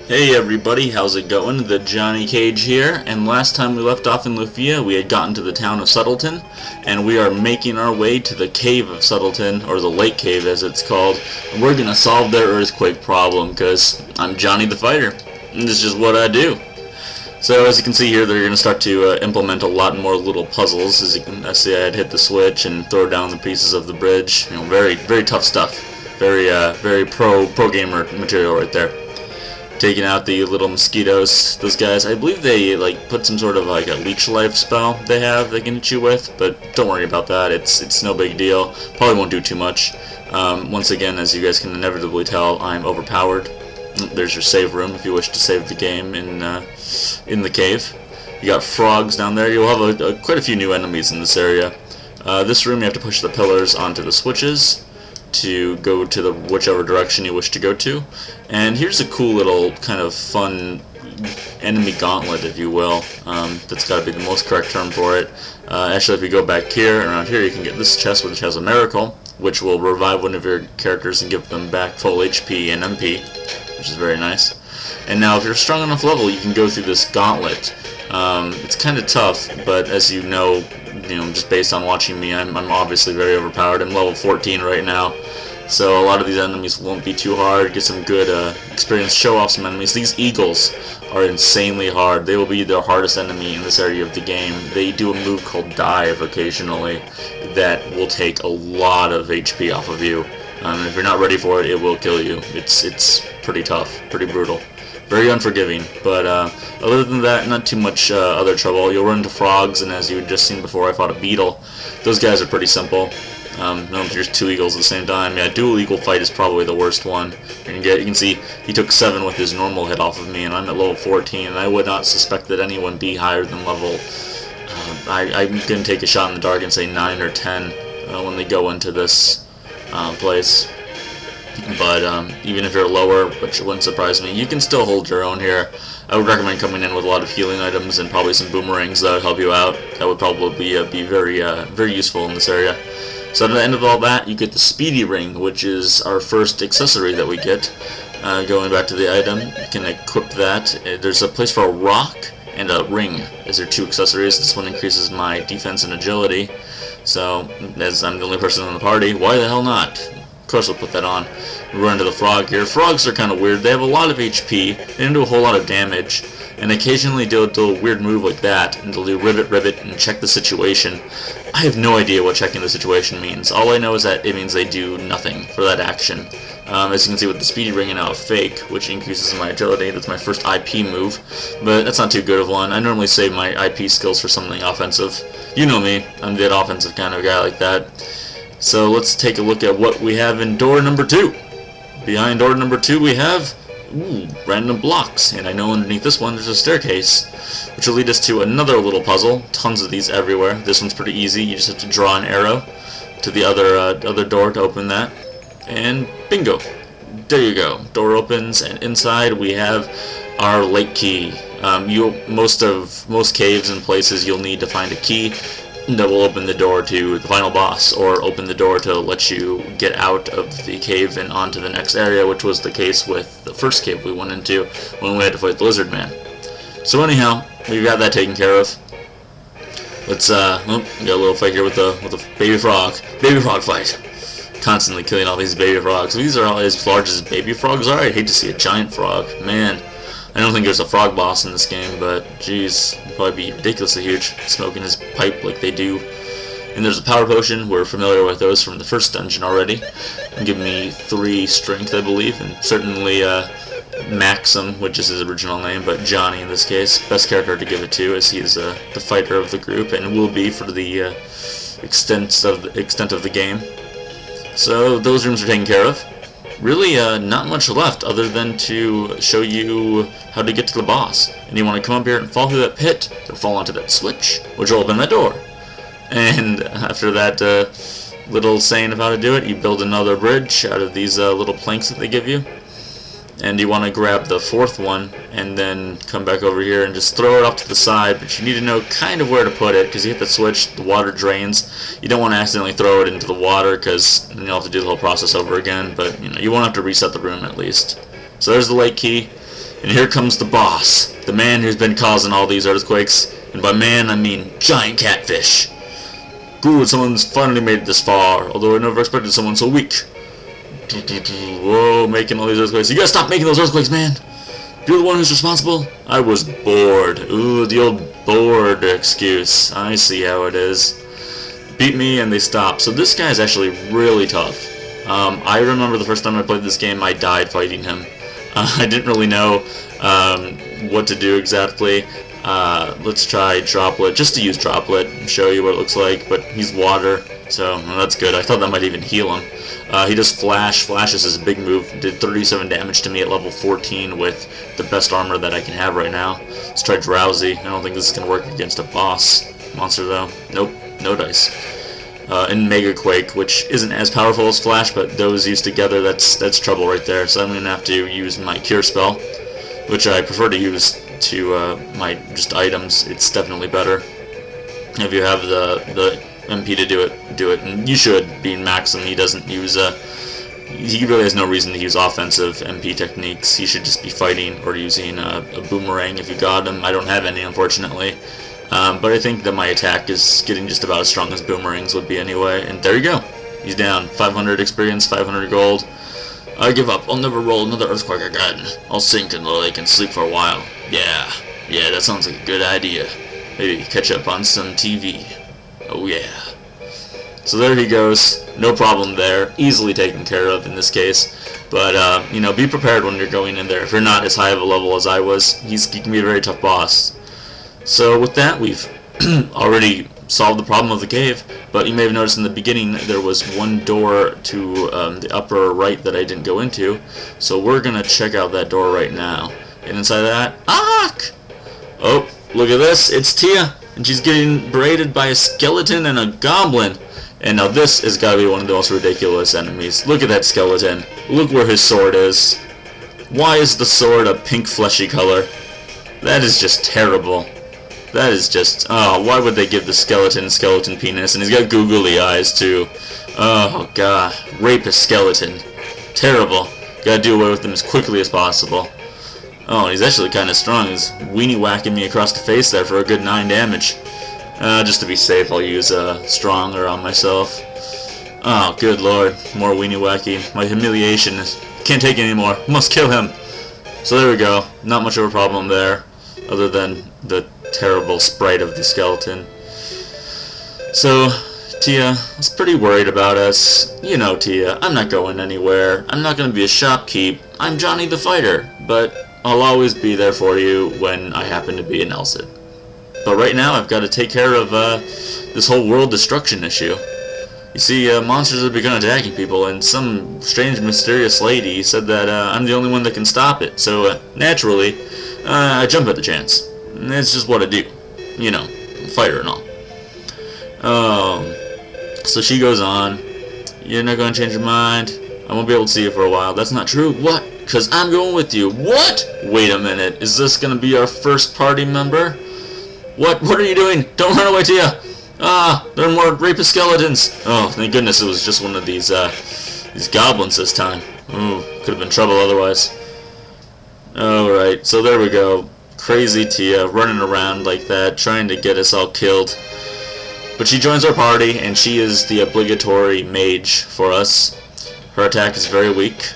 Hey everybody, how's it going? The Johnny Cage here, and last time we left off in Lufia, we had gotten to the town of Sudletan, and we are making our way to the cave of Sudletan, or the lake cave as it's called, and we're gonna solve their earthquake problem, because I'm Johnny the Fighter, and this is just what I do. So as you can see here, they're gonna start to implement a lot more little puzzles. As you can see, I had hit the switch and throw down the pieces of the bridge. You know, very tough stuff. Very pro gamer material right there. Taking out the little mosquitoes. Those guys, I believe they like put some sort of like a leech life spell they can hit you with, but don't worry about that. It's no big deal. Probably won't do too much. Once again, as you guys can inevitably tell, I'm overpowered. There's your save room if you wish to save the game in the cave. You got frogs down there. You'll have quite a few new enemies in this area. This room you have to push the pillars onto the switches to go to whichever direction you wish to go to. And here's a cool little kind of fun enemy gauntlet, if you will. That's got to be the most correct term for it. Actually, if you go back here, around here, you can get this chest, which has a miracle, which will revive one of your characters and give them back full HP and MP, which is very nice. And now, if you're a strong enough level, you can go through this gauntlet. It's kind of tough, but as you know, just based on watching me, I'm obviously very overpowered. I'm level 14 right now, so a lot of these enemies won't be too hard. Get some good experience, show off some enemies. These eagles are insanely hard. They will be the hardest enemy in this area of the game. They do a move called dive occasionally that will take a lot of HP off of you. If you're not ready for it, it will kill you. It's pretty tough, pretty brutal. Very unforgiving, but other than that, not too much other trouble. You'll run into frogs, and as you had just seen before, I fought a beetle. Those guys are pretty simple. No, there's two eagles at the same time. Yeah, dual eagle fight is probably the worst one. You can see he took 7 with his normal hit off of me, and I'm at level 14, and I would not suspect that anyone be higher than level... I'm going to take a shot in the dark and say 9 or 10 when they go into this place. But even if you're lower, which wouldn't surprise me, you can still hold your own here. I would recommend coming in with a lot of healing items and probably some boomerangs that would help you out. That would probably be very useful in this area. So at the end of all that, you get the speedy ring, which is our first accessory that we get. Going back to the item, you can equip that. There's a place for a rock and a ring as your 2 accessories. This one increases my defense and agility. So, as I'm the only person in the party, why the hell not? Of course we'll put that on. We run into the frog here. Frogs are kind of weird. They have a lot of HP. They don't do a whole lot of damage. And occasionally do a weird move like that. And they'll do rivet, and check the situation. I have no idea what checking the situation means. All I know is that it means they do nothing for that action. As you can see with the speedy ring and now a fake, which increases my agility. That's my first IP move. But that's not too good of one. I normally save my IP skills for something offensive. You know me. I'm the offensive kind of guy like that. So let's take a look at what we have in door number 2. Behind door number 2 we have random blocks, and I know underneath this one there's a staircase, which will lead us to another little puzzle. Tons of these everywhere. This one's pretty easy. You just have to draw an arrow to the other door to open that, and bingo! There you go. Door opens, and inside we have our lake key. Most caves and places you'll need to find a key that will open the door to the final boss, or open the door to let you get out of the cave and onto the next area, which was the case with the first cave we went into when we had to fight the lizard man. So anyhow, we've got that taken care of. Let's we got a little fight here with the baby frog fight. Constantly killing all these baby frogs. These are all as large as baby frogs are. I'd hate to see a giant frog, man. I don't think there's a frog boss in this game, but geez, it'd probably be ridiculously huge, smoking his pipe like they do. And there's a power potion. We're familiar with those from the first dungeon already. Give me 3 strength, I believe, and certainly Maxim, which is his original name, but Johnny in this case, best character to give it to, as he's the fighter of the group, and will be for the extent of the game. So those rooms are taken care of. Really, not much left other than to show you how to get to the boss. And you want to come up here and fall through that pit to fall onto that switch, which will open that door. And after that little saying of how to do it, you build another bridge out of these little planks that they give you. And you want to grab the 4th one and then come back over here and just throw it off to the side, but you need to know kind of where to put it, because you hit the switch, the water drains. You don't want to accidentally throw it into the water, because you'll have to do the whole process over again, but you won't have to reset the room at least. So there's the lake key. And here comes the boss, the man who's been causing all these earthquakes, and by man I mean giant catfish. Good, someone's finally made it this far, although I never expected someone so weak. Whoa, making all these earthquakes. You gotta stop making those earthquakes, man! You're the one who's responsible? I was bored. Ooh, the old bored excuse. I see how it is. Beat me and they stop. So this guy's actually really tough. I remember the first time I played this game, I died fighting him. I didn't really know what to do exactly. Let's try Droplet, just to use Droplet and show you what it looks like, but he's water, so well, that's good. I thought that might even heal him. He does Flash. Flash is his big move. Did 37 damage to me at level 14 with the best armor that I can have right now. Let's try Drowsy. I don't think this is going to work against a boss monster, though. Nope, no dice. And Mega Quake, which isn't as powerful as Flash, but those used together, that's trouble right there. So I'm going to have to use my Cure spell, which I prefer to use to my just items. It's definitely better if you have the MP to do it, and you should. Being Maxim, he doesn't use he really has no reason to use offensive MP techniques. He should just be fighting or using a boomerang if you got him. I don't have any, unfortunately, but I think that my attack is getting just about as strong as boomerangs would be anyway. And there you go, he's down. 500 experience, 500 gold. I give up. I'll never roll another earthquake again. I'll sink in the lake and sleep for a while. Yeah, that sounds like a good idea. Maybe catch up on some TV. Oh yeah. So there he goes. No problem there. Easily taken care of in this case. But, you know, be prepared when you're going in there. If you're not as high of a level as I was, he can be a very tough boss. So with that, we've already solved the problem of the cave. But you may have noticed in the beginning there was one door to the upper right that I didn't go into. So we're going to check out that door right now. And inside that, oh, look at this. It's Tia. And she's getting berated by a skeleton and a goblin. And now this has got to be one of the most ridiculous enemies. Look at that skeleton. Look where his sword is. Why is the sword a pink fleshy color? That is just terrible. That is just... oh, why would they give the skeleton penis? And he's got googly eyes too. Oh god. Rapist skeleton. Terrible. Gotta do away with him as quickly as possible. Oh, he's actually kind of strong. He's weenie whacking me across the face there for a good 9 damage. Just to be safe, I'll use Stronger on myself. Oh, good lord. More weenie whacking. My humiliation can't take it anymore. Must kill him. So there we go. Not much of a problem there, other than the terrible sprite of the skeleton. So, Tia was pretty worried about us. You know, Tia, I'm not going anywhere. I'm not going to be a shopkeep. I'm Johnny the Fighter, but I'll always be there for you when I happen to be in Elsid. But right now I've got to take care of this whole world destruction issue. You see, monsters have begun attacking people, and some strange mysterious lady said that I'm the only one that can stop it. So naturally, I jump at the chance. And it's just what I do. You know, fighter and all. So she goes on. You're not going to change your mind. I won't be able to see you for a while. That's not true. What? Because I'm going with you. What? Wait a minute. Is this going to be our first party member? What are you doing? Don't run away, Tia. There are more rapist skeletons. Oh, thank goodness it was just one of these goblins this time. Ooh, could have been trouble otherwise. Alright, so there we go. Crazy Tia running around like that, trying to get us all killed. But she joins our party, and she is the obligatory mage for us. Her attack is very weak,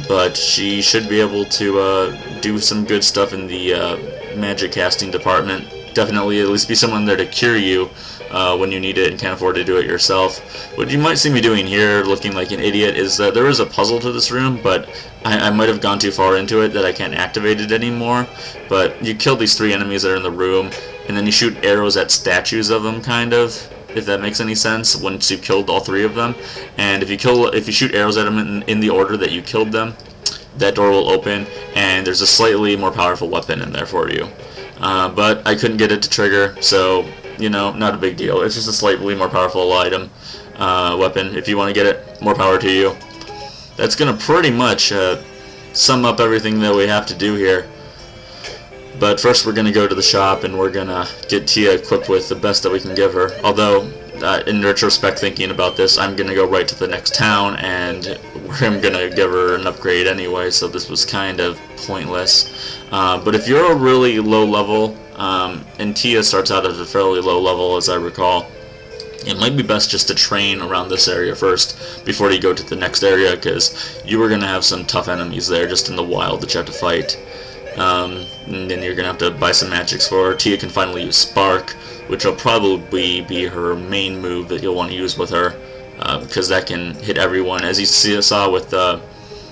but she should be able to do some good stuff in the magic casting department. Definitely at least be someone there to cure you when you need it and can't afford to do it yourself. What you might see me doing here, looking like an idiot, is that there is a puzzle to this room, but I might have gone too far into it that I can't activate it anymore. But you kill these 3 enemies that are in the room, and then you shoot arrows at statues of them, kind of, if that makes any sense, once you've killed all 3 of them. And if you shoot arrows at them in the order that you killed them, that door will open, and there's a slightly more powerful weapon in there for you. But I couldn't get it to trigger, so, you know, not a big deal. It's just a slightly more powerful item, weapon. If you want to get it, more power to you. That's going to pretty much sum up everything that we have to do here. But first we're going to go to the shop, and we're going to get Tia equipped with the best that we can give her. Although, in retrospect, thinking about this, I'm gonna go right to the next town, and I'm gonna give her an upgrade anyway, so this was kind of pointless. But if you're a really low level, and Tia starts out at a fairly low level as I recall, it might be best just to train around this area first before you go to the next area, because you are going to have some tough enemies there just in the wild that you have to fight. And then you're going to have to buy some magics for her. Tia can finally use Spark, which will probably be her main move that you'll want to use with her, because that can hit everyone. As you saw with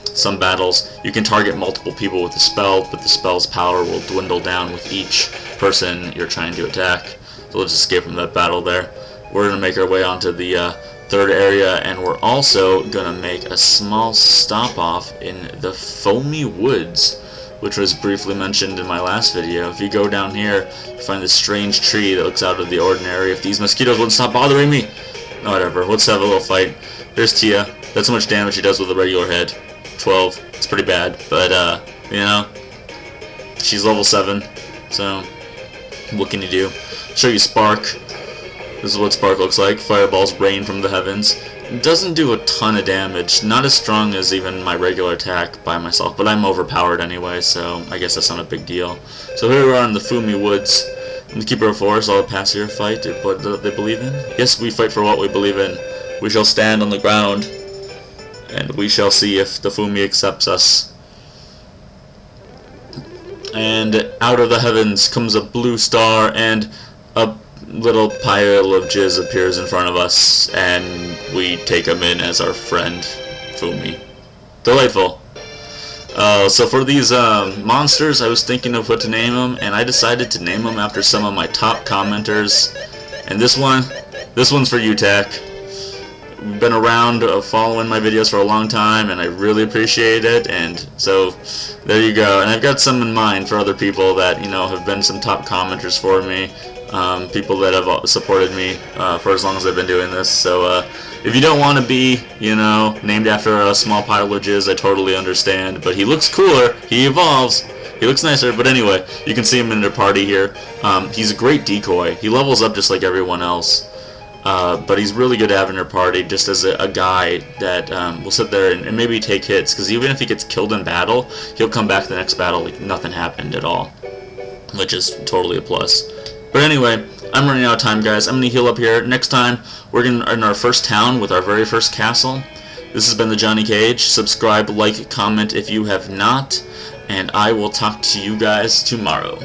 some battles, you can target multiple people with the spell, but the spell's power will dwindle down with each person you're trying to attack. So let's escape from that battle there. We're going to make our way onto the third area, and we're also going to make a small stop off in the Foomy woods, which was briefly mentioned in my last video. If you go down here, you find this strange tree that looks out of the ordinary. If these mosquitoes wouldn't stop bothering me! No, whatever, let's have a little fight. There's Tia. That's how much damage she does with a regular head. 12. It's pretty bad, but, you know, she's level 7, so what can you do? I'll show you Spark. This is what Spark looks like. Fireballs rain from the heavens. It doesn't do a ton of damage, not as strong as even my regular attack by myself, but I'm overpowered anyway, so I guess that's not a big deal. So here we are in the Fumi woods. In the Keeper of Forest, all the pass here fight what they believe in. Yes, we fight for what we believe in. We shall stand on the ground, and we shall see if the Fumi accepts us. And out of the heavens comes a blue star, and a little pile of jizz appears in front of us, and we take him in as our friend, Fumi. Delightful. So for these monsters, I was thinking of what to name them, and I decided to name them after some of my top commenters. And this one's for you, Tech. You've been around following my videos for a long time, and I really appreciate it, and so there you go. And I've got some in mind for other people that, you know, have been some top commenters for me, people that have supported me for as long as I've been doing this. So if you don't want to be, you know, named after a small pile of jizz, I totally understand, but he looks cooler, he evolves, he looks nicer. But anyway, you can see him in their party here. He's a great decoy. He levels up just like everyone else. But he's really good to have in your party, just as a guy that will sit there and maybe take hits, because even if he gets killed in battle, he'll come back to the next battle like nothing happened at all, which is totally a plus. But anyway, I'm running out of time, guys. I'm going to heal up here. Next time, we're in our first town with our very first castle. This has been the Johnny Cage. Subscribe, like, comment if you have not, and I will talk to you guys tomorrow.